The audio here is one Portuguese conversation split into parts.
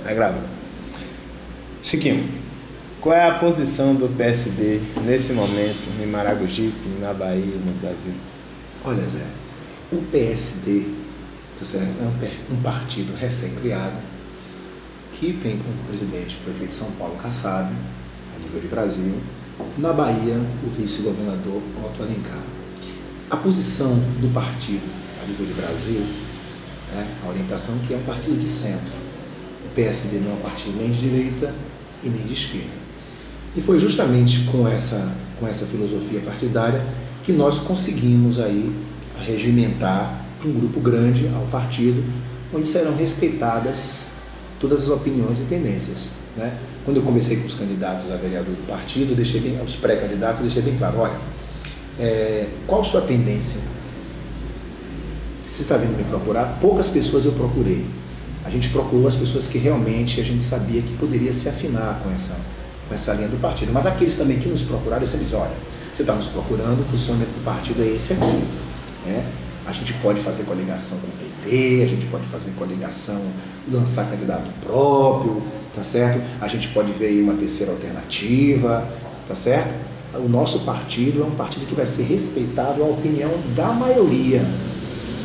Tá gravando. Chiquinho, qual é a posição do PSD nesse momento em Maragogipe, na Bahia e no Brasil? Olha, Zé, o PSD é um partido recém-criado que tem como presidente o prefeito de São Paulo, Kassab, a nível de Brasil, na Bahia, o vice-governador Otto Alencar. A posição do partido a nível de Brasil, a orientação que é um partido de centro. O PSD não é um partido nem de direita e nem de esquerda. E foi justamente com essa filosofia partidária que nós conseguimos aí regimentar um grupo grande ao partido, onde serão respeitadas todas as opiniões e tendências, né? Quando eu conversei com os candidatos a vereador do partido, os pré-candidatos, deixei bem claro, olha, qual a sua tendência? Você está vindo me procurar? Poucas pessoas eu procurei. A gente procurou as pessoas que realmente a gente sabia que poderia se afinar com essa linha do partido. Mas aqueles também que nos procuraram, eu sempre disse, olha, você está nos procurando, o posicionamento do partido é esse aqui, né? A gente pode fazer coligação com o PT, a gente pode fazer coligação, lançar candidato próprio, tá certo? A gente pode ver aí uma terceira alternativa, tá certo? O nosso partido é um partido que vai ser respeitado a opinião da maioria,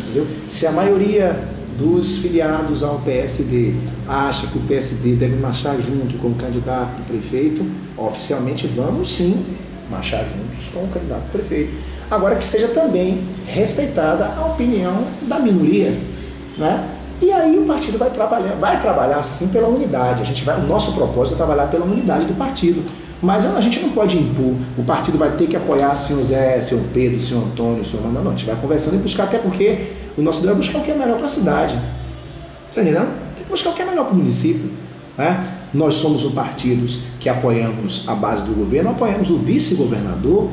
entendeu? Se a maioria dos filiados ao PSD acha que o PSD deve marchar junto com o candidato do prefeito, oficialmente vamos sim marchar juntos com o candidato do prefeito. Agora que seja também respeitada a opinião da minoria, né? E aí o partido vai trabalhar sim pela unidade. O nosso propósito é trabalhar pela unidade do partido. Mas a gente não pode impor, o partido vai ter que apoiar o senhor Zé, o senhor Pedro, o senhor Antônio, o senhor Manuel. Não, a gente vai conversando e buscar, até porque o nosso ideal é buscar o que é melhor para a cidade. Está entendendo? Tem que buscar o que é melhor para o município, né? Nós somos um partido que apoiamos a base do governo, apoiamos o vice-governador.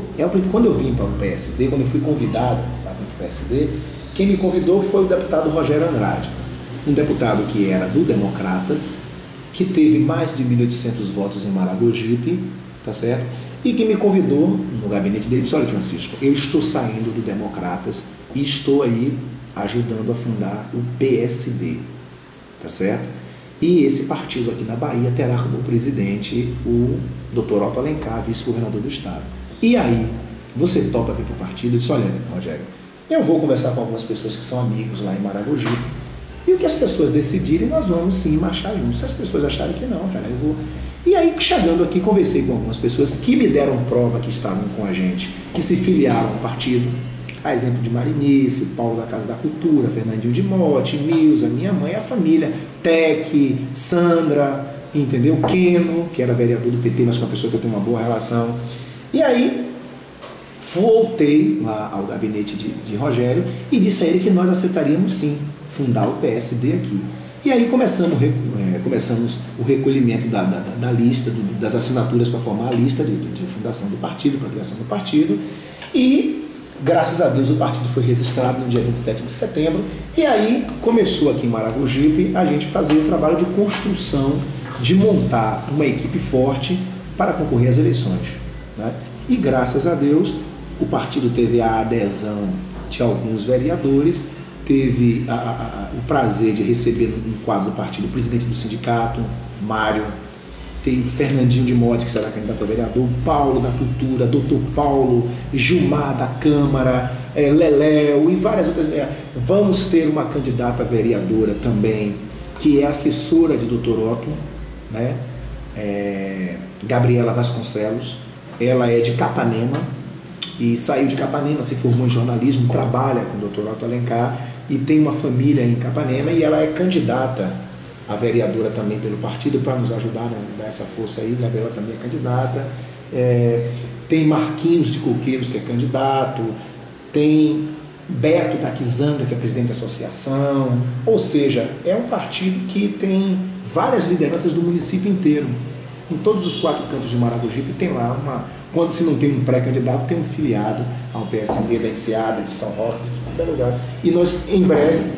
Quando eu vim para o PSD, quando eu fui convidado para vir para o PSD, quem me convidou foi o deputado Rogério Andrade, um deputado que era do Democratas, que teve mais de 1.800 votos em Maragogipe, tá certo? E que me convidou no gabinete dele e disse, olha, Francisco, eu estou saindo do Democratas e estou aí ajudando a fundar o PSD, tá certo? E esse partido aqui na Bahia terá como presidente o Dr. Otto Alencar, vice-governador do estado. E aí, você topa vir para o partido e disse, olha, Rogério, eu vou conversar com algumas pessoas que são amigos lá em Maragogipe, e o que as pessoas decidirem, nós vamos sim marchar juntos. Se as pessoas acharem que não, cara, eu vou... E aí, chegando aqui, conversei com algumas pessoas que me deram prova que estavam com a gente, que se filiaram ao partido. A exemplo de Marinice, Paulo da Casa da Cultura, Fernandinho de Mote, Milza, minha mãe, a família, Tec, Sandra, entendeu? Keno, que era vereador do PT, mas com uma pessoa que eu tenho uma boa relação. E aí, voltei lá ao gabinete de Rogério e disse a ele que nós aceitaríamos sim fundar o PSD aqui. E aí começamos o recolhimento da lista, das assinaturas para formar a lista de fundação do partido, para a criação do partido, e graças a Deus o partido foi registrado no dia 27 de setembro, e aí começou aqui em Maragogipe a gente fazer o trabalho de construção, de montar uma equipe forte para concorrer às eleições, né? E graças a Deus o partido teve a adesão de alguns vereadores, teve o prazer de receber no quadro do partido o presidente do sindicato, Mário, tem Fernandinho de Mote, que será candidato a vereador, Paulo da Cultura, Dr. Paulo, Gilmar da Câmara, Leléu e várias outras. Vamos ter uma candidata vereadora também, que é assessora de Dr. Otto, né? Gabriela Vasconcelos. Ela é de Capanema e saiu de Capanema, se formou em jornalismo, trabalha com o Dr. Otto Alencar e tem uma família em Capanema, e ela é candidata a vereadora também pelo partido, para nos ajudar, né, dar essa força aí. Gabriela também é candidata. Tem Marquinhos de Coqueiros, que é candidato, tem Beto da Quizanga, que é presidente da associação. Ou seja, é um partido que tem várias lideranças do município inteiro. Em todos os 4 cantos de Maragogipe tem lá quando se não tem um pré-candidato, tem um filiado ao PSD da Enseada, de São Roque, de qualquer lugar. E nós, em breve,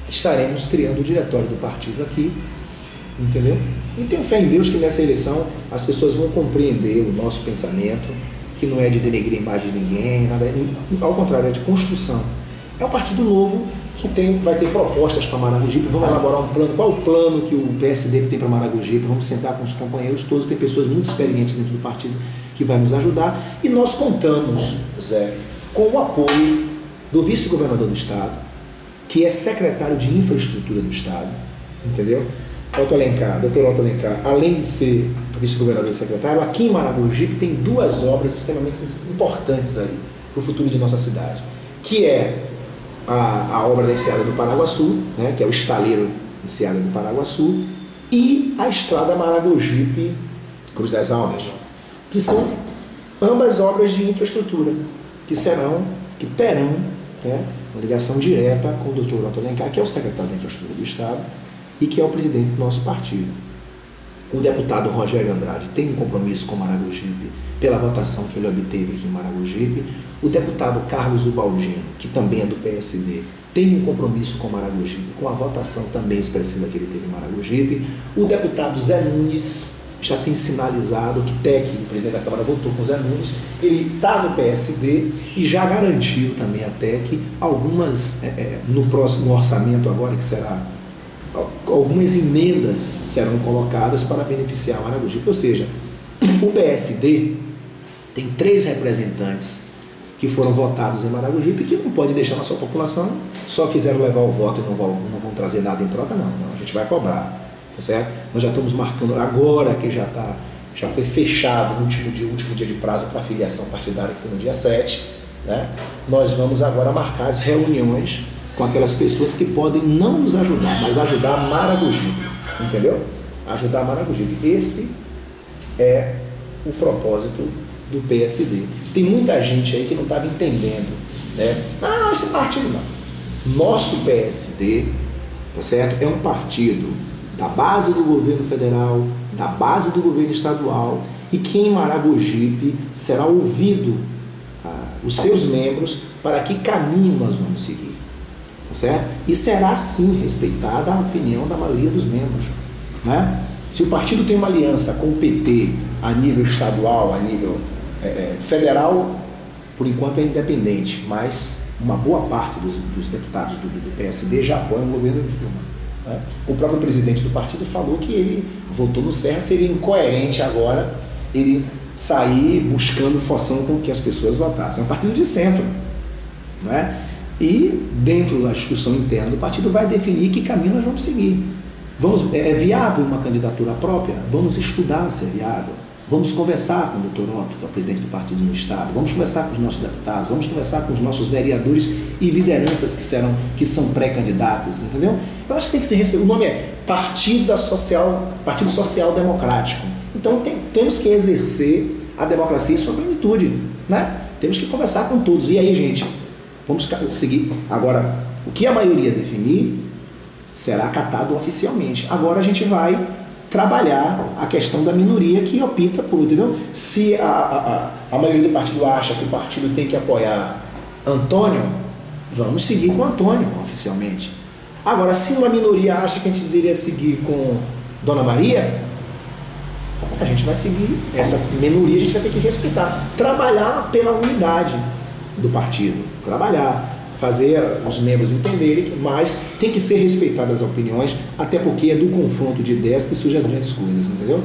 estaremos criando o diretório do partido aqui, entendeu? E tenho fé em Deus que nessa eleição as pessoas vão compreender o nosso pensamento, que não é de denegrir a imagem de ninguém, nada, ao contrário, é de construção. É um partido novo vai ter propostas para Maragogipe, vamos elaborar um plano. Qual o plano que o PSD tem para Maragogipe? Vamos sentar com os companheiros todos, tem pessoas muito experientes dentro do partido que vai nos ajudar. E nós contamos, Zé, com o apoio do vice-governador do Estado, que é secretário de Infraestrutura do Estado, entendeu? Dr. Otto Alencar, além de ser vice-governador e secretário, aqui em Maragogipe tem duas obras extremamente importantes aí para o futuro de nossa cidade, que é a obra da Enseada do Paraguaçu, né, que é o estaleiro Enseada do Paraguaçu, e a estrada Maragogipe Cruz das Almas, que são ambas obras de infraestrutura, que terão, né, uma ligação direta com o Dr. Otto Alencar, que é o secretário da Infraestrutura do Estado e que é o presidente do nosso partido. O deputado Rogério Andrade tem um compromisso com Maragogipe pela votação que ele obteve aqui em Maragogipe. O deputado Carlos Ubaldino, que também é do PSD, tem um compromisso com Maragogipe, com a votação também expressiva que ele teve em Maragogipe. O deputado Zé Nunes já tem sinalizado que TEC, o presidente da Câmara, votou com o Zé Nunes, ele está no PSD e já garantiu também a TEC algumas, no próximo orçamento agora, que será, algumas emendas serão colocadas para beneficiar Maragogipe. Ou seja, o PSD tem 3 representantes que foram votados em Maragogipe, que não pode deixar na sua população, só fizeram levar o voto e não vão trazer nada em troca, não, a gente vai cobrar, tá certo? Nós já estamos marcando, agora que já foi fechado o último dia de prazo para filiação partidária, que foi no dia 7, né? Nós vamos agora marcar as reuniões com aquelas pessoas que podem não nos ajudar, mas ajudar Maragogipe, entendeu? Ajudar Maragogipe. Esse é o propósito do PSD. Tem muita gente aí que não estava entendendo, né? Ah, esse partido não. Nosso PSD, tá certo? É um partido da base do governo federal, da base do governo estadual, e que em Maragogipe será ouvido os seus membros para que caminho nós vamos seguir, tá certo? E será sim respeitada a opinião da maioria dos membros, né? Se o partido tem uma aliança com o PT a nível estadual, a nível federal, por enquanto é independente, mas uma boa parte dos deputados do PSD já apoiam o governo de Dilma, né? O próprio presidente do partido falou que ele votou no Serra, seria incoerente agora ele sair buscando forçando com que as pessoas votassem. É um partido de centro, não é? E dentro da discussão interna do partido vai definir que caminho nós vamos seguir. É viável uma candidatura própria? Vamos estudar se é viável. Vamos conversar com o Dr. Otto, que é o presidente do partido no Estado, vamos conversar com os nossos deputados, vamos conversar com os nossos vereadores e lideranças que são pré-candidatas, entendeu? Eu acho que tem que ser respeitado. O nome é Partido Social Democrático. Então temos que exercer a democracia em sua plenitude, né? Temos que conversar com todos. E aí, gente, vamos seguir. Agora, o que a maioria definir será acatado oficialmente. Agora a gente vai trabalhar a questão da minoria que opta por, entendeu? Se a maioria do partido acha que o partido tem que apoiar Antônio, vamos seguir com Antônio oficialmente. Agora, se uma minoria acha que a gente deveria seguir com Dona Maria, a gente vai seguir essa minoria, a gente vai ter que respeitar, trabalhar pela unidade do partido, fazer os membros entenderem, mas tem que ser respeitadas as opiniões, até porque é do confronto de ideias que surgem as grandes coisas, entendeu?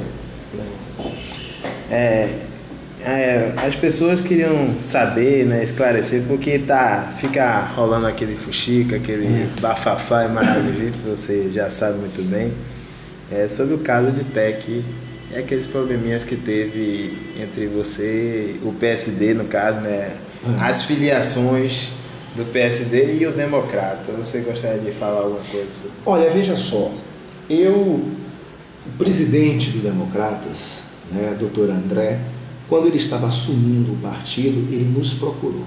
As pessoas queriam saber, né, esclarecer, porque fica rolando aquele fuxica, aquele bafafá em Maragogipe, você já sabe muito bem, sobre o caso de TEC, aqueles probleminhas que teve entre você, o PSD no caso, né, as filiações do PSD e o Democrata. Você gostaria de falar alguma coisa? Olha, veja só, o presidente do Democratas, né, Dr. André, quando ele estava assumindo o partido, ele nos procurou,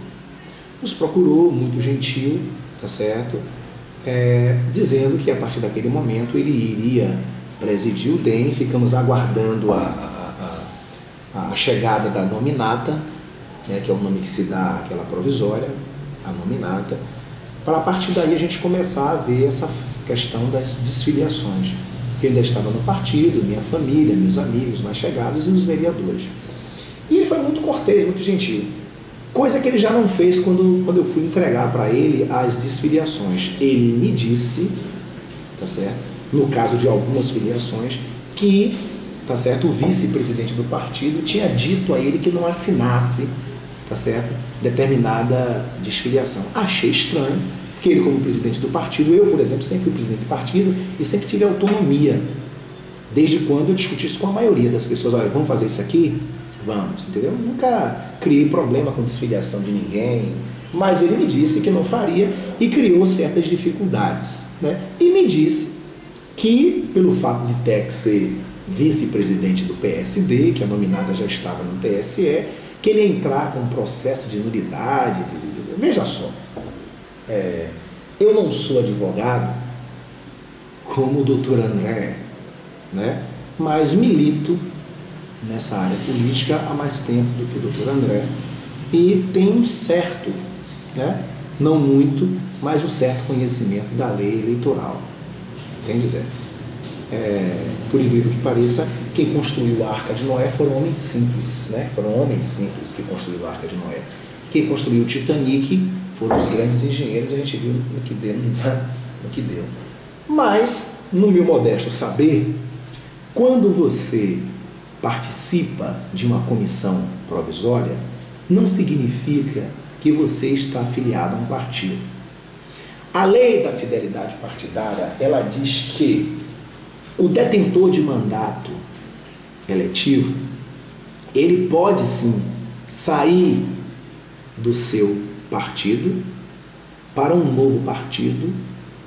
muito gentil, tá certo? Dizendo que a partir daquele momento ele iria presidir o DEM. Ficamos aguardando a chegada da nominata, né, que é o nome que se dá àquela provisória, a nominata, para a partir daí a gente começar a ver essa questão das desfiliações. Eu ainda estava no partido, minha família, meus amigos mais chegados e os vereadores. E ele foi muito cortês, muito gentil. Coisa que ele já não fez quando eu fui entregar para ele as desfiliações. Ele me disse, tá certo? No caso de algumas filiações, que, tá certo, o vice-presidente do partido tinha dito a ele que não assinasse, tá certo, determinada desfiliação. Achei estranho, porque ele, como presidente do partido, eu, por exemplo, sempre fui presidente do partido e sempre tive autonomia, desde quando eu discuti isso com a maioria das pessoas. Olha, vamos fazer isso aqui? Vamos, entendeu? Nunca criei problema com desfiliação de ninguém, mas ele me disse que não faria e criou certas dificuldades, né? E me disse que, pelo fato de TEC ser vice-presidente do PSD, que a nominada já estava no TSE, que ele ia entrar com um processo de nulidade. Veja só, eu não sou advogado como o doutor André, né? Mas milito nessa área política há mais tempo do que o doutor André e tenho um certo, né? Não muito, mas um certo conhecimento da lei eleitoral. Entende, Zé? Por incrível que pareça, quem construiu a Arca de Noé foram homens simples, né? Foram homens simples que construíram a Arca de Noé. Quem construiu o Titanic foram os grandes engenheiros, a gente viu no que deu. Mas, no meu modesto saber, quando você participa de uma comissão provisória, não significa que você está afiliado a um partido. A lei da fidelidade partidária, ela diz que o detentor de mandato eletivo, ele pode sim sair do seu partido para um novo partido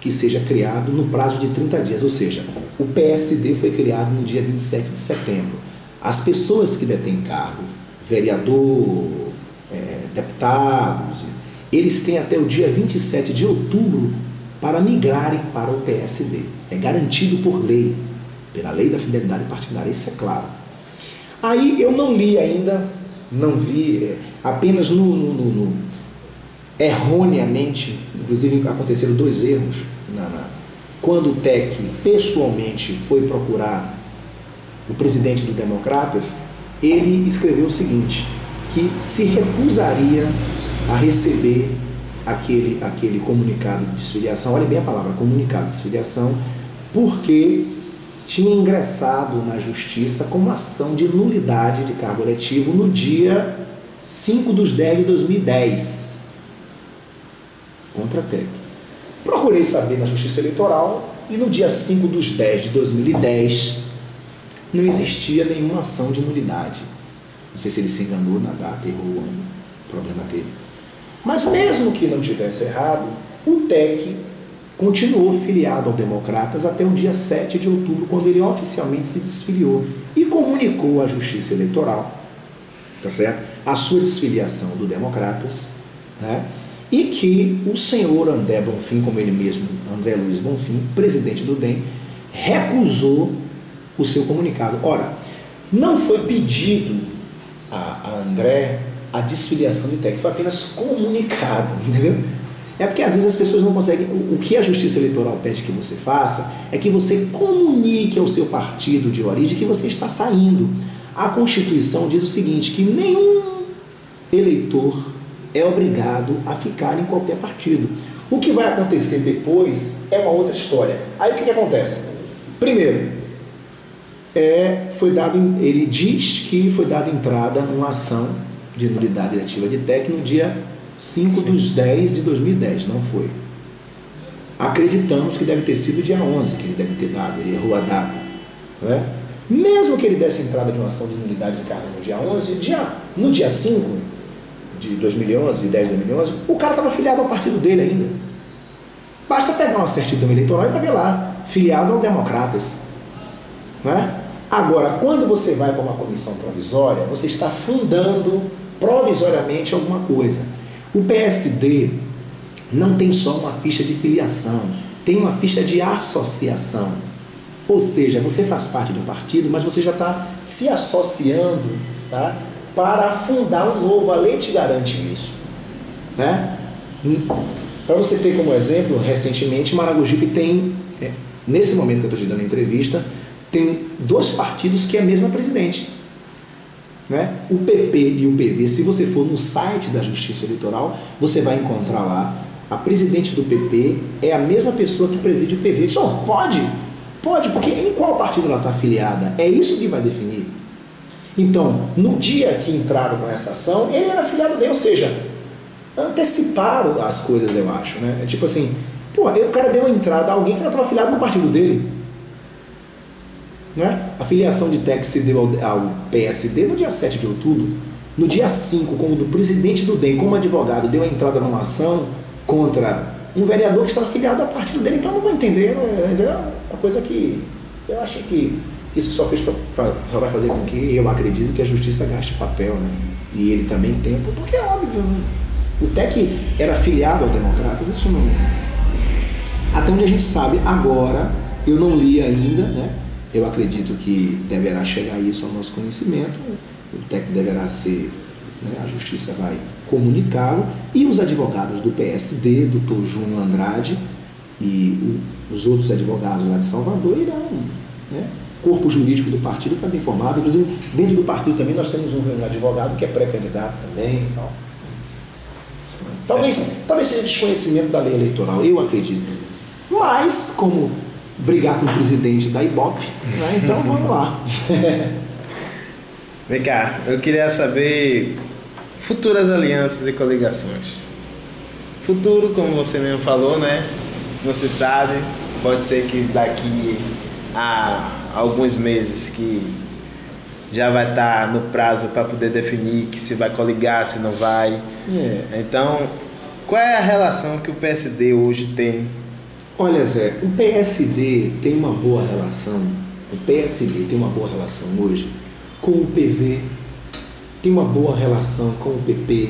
que seja criado no prazo de 30 dias, ou seja, o PSD foi criado no dia 27 de setembro. As pessoas que detêm cargo, vereador, deputados, eles têm até o dia 27 de outubro para migrarem para o PSD. É garantido por lei, pela lei da fidelidade partidária, isso é claro. Aí eu não li ainda, não vi, apenas erroneamente, inclusive aconteceram 2 erros, quando o TEC pessoalmente foi procurar o presidente do Democratas, ele escreveu o seguinte, que se recusaria a receber aquele comunicado de desfiliação, olha bem a palavra, comunicado de desfiliação, porque tinha ingressado na justiça com uma ação de nulidade de cargo eletivo no dia 5/10/2010, contra a TEC. Procurei saber na Justiça Eleitoral e no dia 5/10/2010 não existia nenhuma ação de nulidade. Não sei se ele se enganou na data, errou o problema dele. Mas mesmo que não tivesse errado, o TEC continuou filiado ao Democratas até o dia 7 de outubro, quando ele oficialmente se desfiliou e comunicou à Justiça Eleitoral, tá certo? A sua desfiliação do Democratas, né? E que o senhor André Bonfim, como ele mesmo, André Luiz Bonfim, presidente do DEM, recusou o seu comunicado. Ora, não foi pedido a André a desfiliação de TEC, foi apenas comunicado, entendeu? É porque às vezes as pessoas não conseguem. O que a Justiça Eleitoral pede que você faça é que você comunique ao seu partido de origem que você está saindo. A Constituição diz o seguinte, que nenhum eleitor é obrigado a ficar em qualquer partido. O que vai acontecer depois é uma outra história. Aí o que acontece? Primeiro, ele diz que foi dada entrada numa ação de nulidade eletiva de TEC no dia 5/10/2010, não foi. Acreditamos que deve ter sido dia 11 que ele deve ter dado, ele errou a data, né? Mesmo que ele desse entrada de uma ação de nulidade de cargo no dia 11, no dia 5 de 2011, 10 de 2011, o cara estava filiado ao partido dele ainda. Basta pegar uma certidão eleitoral e vai ver lá, filiado ao Democratas, né? Agora, quando você vai para uma comissão provisória, você está fundando provisoriamente alguma coisa. O PSD não tem só uma ficha de filiação, tem uma ficha de associação. Ou seja, você faz parte de um partido, mas você já está se associando, tá, para fundar um novo. A lei te garante isso, né? Para você ter como exemplo, recentemente Maragogipe tem, nesse momento que eu estou te dando a entrevista, tem 2 partidos que é a mesma presidente. né? O PP e o PV, se você for no site da Justiça Eleitoral, você vai encontrar lá a presidente do PP é a mesma pessoa que preside o PV. Só pode? Pode, porque em qual partido ela está afiliada? É isso que vai definir. Então, no dia que entraram com essa ação, ele era afiliado dele, ou seja, anteciparam as coisas, eu acho, né? É tipo assim, pô, o cara deu entrada a alguém que não estava afiliado no partido dele. Né? A filiação de TEC se deu ao PSD no dia 7 de outubro. No dia 5, como o presidente do DEM, como advogado, deu a entrada numa ação contra um vereador que estava afiliado ao partido dele. Então não vou entender, é uma coisa que eu acho que isso só vai fazer com que eu acredito que a justiça gaste papel, né? E ele também tempo, porque é óbvio, né? O TEC era afiliado ao Democratas, isso não. Até onde a gente sabe, agora, eu não li ainda, né? Eu acredito que deverá chegar isso ao nosso conhecimento, o TEC deverá ser, né, a justiça vai comunicá-lo, e os advogados do PSD, doutor Júnior Andrade, e os outros advogados lá de Salvador irão, né? O corpo jurídico do partido está bem formado, inclusive dentro do partido também nós temos um advogado que é pré-candidato também. Talvez seja desconhecimento da lei eleitoral, eu acredito. Mas, como brigar com o presidente da Ibope, né? Então vamos lá. Vem cá, eu queria saber futuras alianças e coligações. Futuro, como você mesmo falou, né? Não se sabe, pode ser que daqui a alguns meses que já vai estar no prazo para poder definir que se vai coligar, se não vai. Então, qual é a relação que o PSD hoje tem? Olha, Zé, o PSD tem uma boa relação, o PSD tem uma boa relação hoje com o PV, tem uma boa relação com o PP,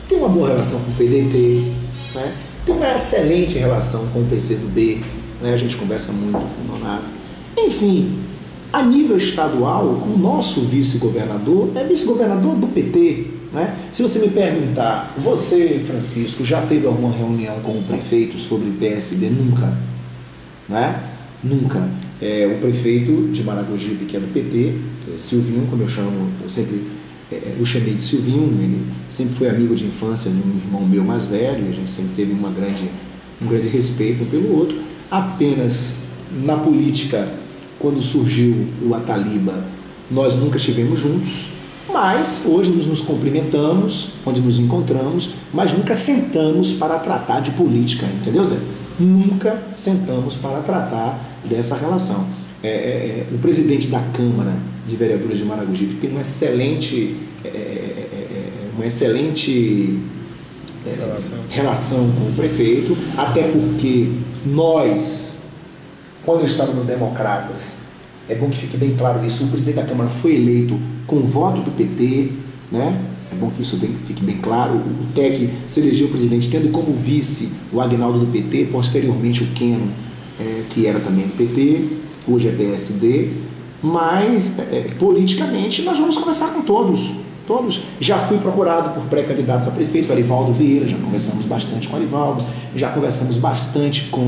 tem uma boa relação com o PDT, né? Tem uma excelente relação com o PCdoB, né? A gente conversa muito com o Nonato. Enfim, a nível estadual, o nosso vice-governador é vice-governador do PT, né? Se você me perguntar, você, Francisco, já teve alguma reunião com o prefeito sobre PSD? Nunca, né? Nunca. O prefeito de Maragogipe, que é do PT, Silvinho, como eu chamo, eu sempre o chamei de Silvinho, ele sempre foi amigo de infância de um irmão meu mais velho, e a gente sempre teve um grande respeito um pelo outro. Apenas na política, quando surgiu o Ataliba, nós nunca estivemos juntos, mas hoje nos cumprimentamos, onde nos encontramos, mas nunca sentamos para tratar de política, entendeu, Zé? Nunca sentamos para tratar dessa relação. O presidente da Câmara de Vereadores de Maragogipe tem uma excelente relação com o prefeito, até porque nós, quando eu estava no Democratas, é bom que fique bem claro isso, o presidente da Câmara foi eleito com voto do PT, né? É bom que isso fique bem claro. O TEC se elegeu o presidente tendo como vice o Agnaldo do PT, posteriormente o Keno, que era também do PT, hoje é PSD, mas politicamente nós vamos conversar com todos. Já fui procurado por pré-candidatos a prefeito, Arivaldo Vieira, já conversamos bastante com o Arivaldo, já conversamos bastante com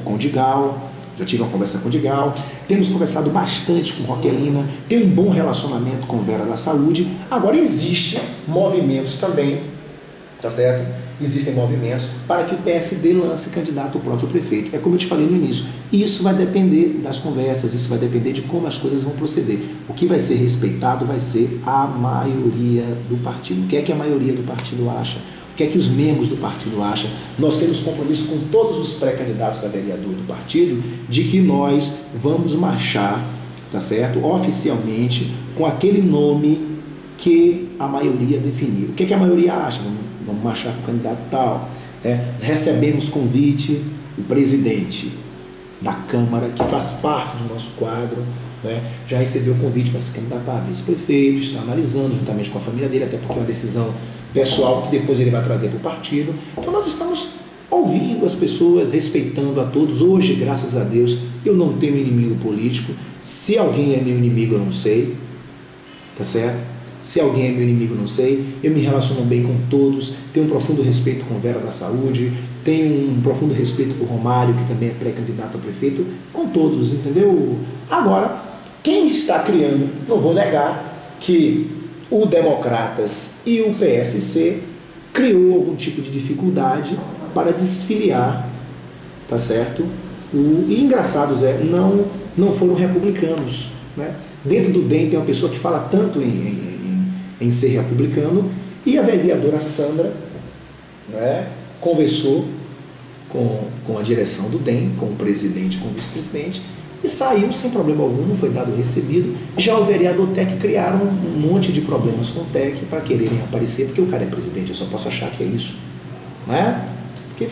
o Digal, já tive uma conversa com o Digal, temos conversado bastante com Roquelina, tem um bom relacionamento com Vera da Saúde. Agora existem movimentos também, tá certo? Existem movimentos para que o PSD lance candidato ao próprio prefeito. É como eu te falei no início, isso vai depender das conversas, isso vai depender de como as coisas vão proceder. O que vai ser respeitado vai ser a maioria do partido. O que é que a maioria do partido acha? O que é que os membros do partido acham? Nós temos compromisso com todos os pré-candidatos a vereador do partido de que nós vamos marchar, tá certo? Oficialmente, com aquele nome que a maioria definir. O que é que a maioria acha? Vamos marchar com o candidato tal. Recebemos convite, o presidente da Câmara, que faz parte do nosso quadro, né, já recebeu o convite para se candidatar a vice-prefeito, está analisando juntamente com a família dele, até porque é uma decisão pessoal que depois ele vai trazer para o partido. Então nós estamos ouvindo as pessoas, respeitando a todos. Hoje, graças a Deus, eu não tenho inimigo político. Se alguém é meu inimigo, eu não sei, tá certo? Se alguém é meu inimigo, não sei. Eu me relaciono bem com todos, tenho um profundo respeito com Vera da Saúde, tenho um profundo respeito por Romário, que também é pré-candidato a prefeito, com todos, entendeu? Agora, quem está criando, não vou negar que o Democratas e o PSC criou algum tipo de dificuldade para desfiliar, tá certo? E engraçado, Zé, não foram republicanos, né? Dentro do DEM tem uma pessoa que fala tanto em ser republicano, e a vereadora Sandra, né, conversou com a direção do DEM, com o presidente, com o vice-presidente, e saiu sem problema algum, não foi dado recebido. Já o vereador Tec criaram um monte de problemas com o Tec para quererem aparecer, porque o cara é presidente, eu só posso achar que é isso, né? Porque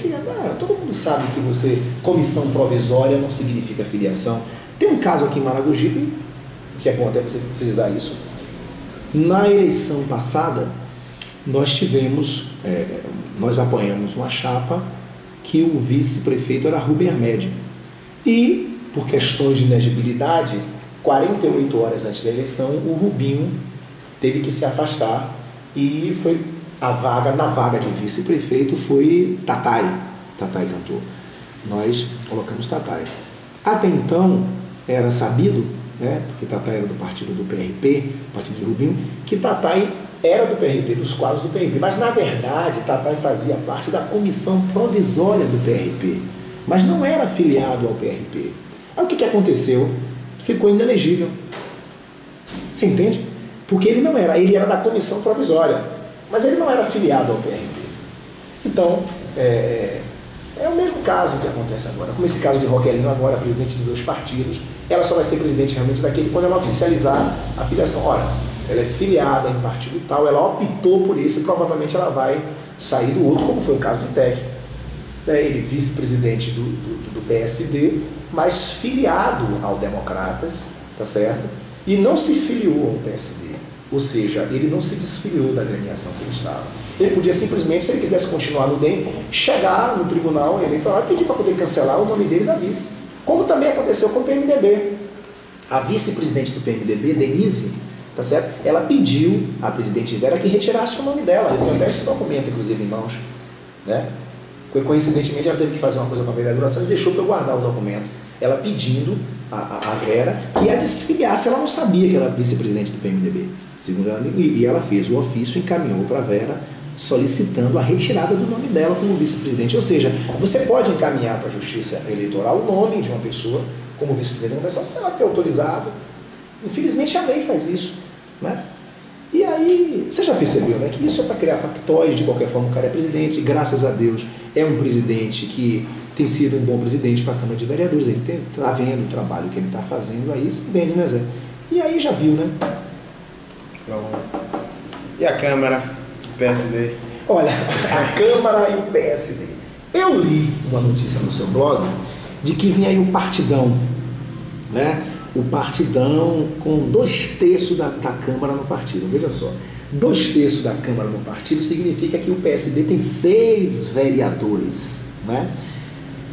todo mundo sabe que comissão provisória não significa filiação. Tem um caso aqui em Maragogipe, que é bom até você frisar isso. Na eleição passada, nós apoiamos uma chapa que o vice-prefeito era Rubem Armédio. E, por questões de inegibilidade, 48 horas antes da eleição, o Rubinho teve que se afastar e na vaga de vice-prefeito foi Tatai cantor. Nós colocamos Tatai. Até então, era sabido, né, porque Tatai era do partido do PRP, partido de Rubinho, que Tatai era do PRP, dos quadros do PRP, mas na verdade Tatai fazia parte da comissão provisória do PRP, mas não era afiliado ao PRP. Aí o que aconteceu? Ficou inelegível. Você entende? Porque ele era da comissão provisória, mas ele não era afiliado ao PRP. Então, é o mesmo caso que acontece agora, como esse caso de Roquelinho agora, presidente de 2 partidos, ela só vai ser presidente realmente daquele quando ela oficializar a filiação. Ora, ela é filiada em partido tal, ela optou por isso e provavelmente ela vai sair do outro, como foi o caso de Tec. Ele vice-presidente do PSD, mas filiado ao Democratas, tá certo? E não se filiou ao PSD, ou seja, ele não se desfiliou da agremiação que ele estava. Ele podia simplesmente, se ele quisesse continuar no DEM, chegar no tribunal eleitoral e pedir para poder cancelar o nome dele da vice. Como também aconteceu com o PMDB. A vice-presidente do PMDB, Denise, tá certo? Ela pediu à presidente Vera que retirasse o nome dela. Eu tenho até esse documento, inclusive, em mãos, né? Coincidentemente, ela teve que fazer uma coisa com a vereadora Santos e deixou para eu guardar o documento. Ela pedindo a Vera que a desfiliasse. Ela não sabia que era vice-presidente do PMDB. Segundo ela, e ela fez o ofício, encaminhou para a Vera, solicitando a retirada do nome dela como vice-presidente. Ou seja, você pode encaminhar para a Justiça Eleitoral o nome de uma pessoa como vice-presidente, se ela ter autorizado. Infelizmente a lei faz isso, né? E aí, você já percebeu, né, que isso é para criar factóides. De qualquer forma, o cara é presidente, graças a Deus, é um presidente que tem sido um bom presidente para a Câmara de Vereadores. Ele está vendo o trabalho que ele está fazendo aí, se vende, né, Zé? E aí já viu, né? E a Câmara, o PSD? Olha, a Câmara e o PSD. Eu li uma notícia no seu blog de que vinha aí o partidão, né? O partidão com 2/3 da Câmara no partido. Veja só, 2/3 da Câmara no partido significa que o PSD tem 6 vereadores, né?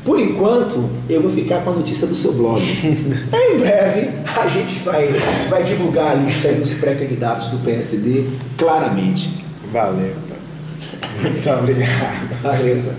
Por enquanto, eu vou ficar com a notícia do seu blog. Em breve, a gente vai divulgar a lista aí dos pré-candidatos do PSD claramente. Valeu. Muito obrigado. Valeu, Zé.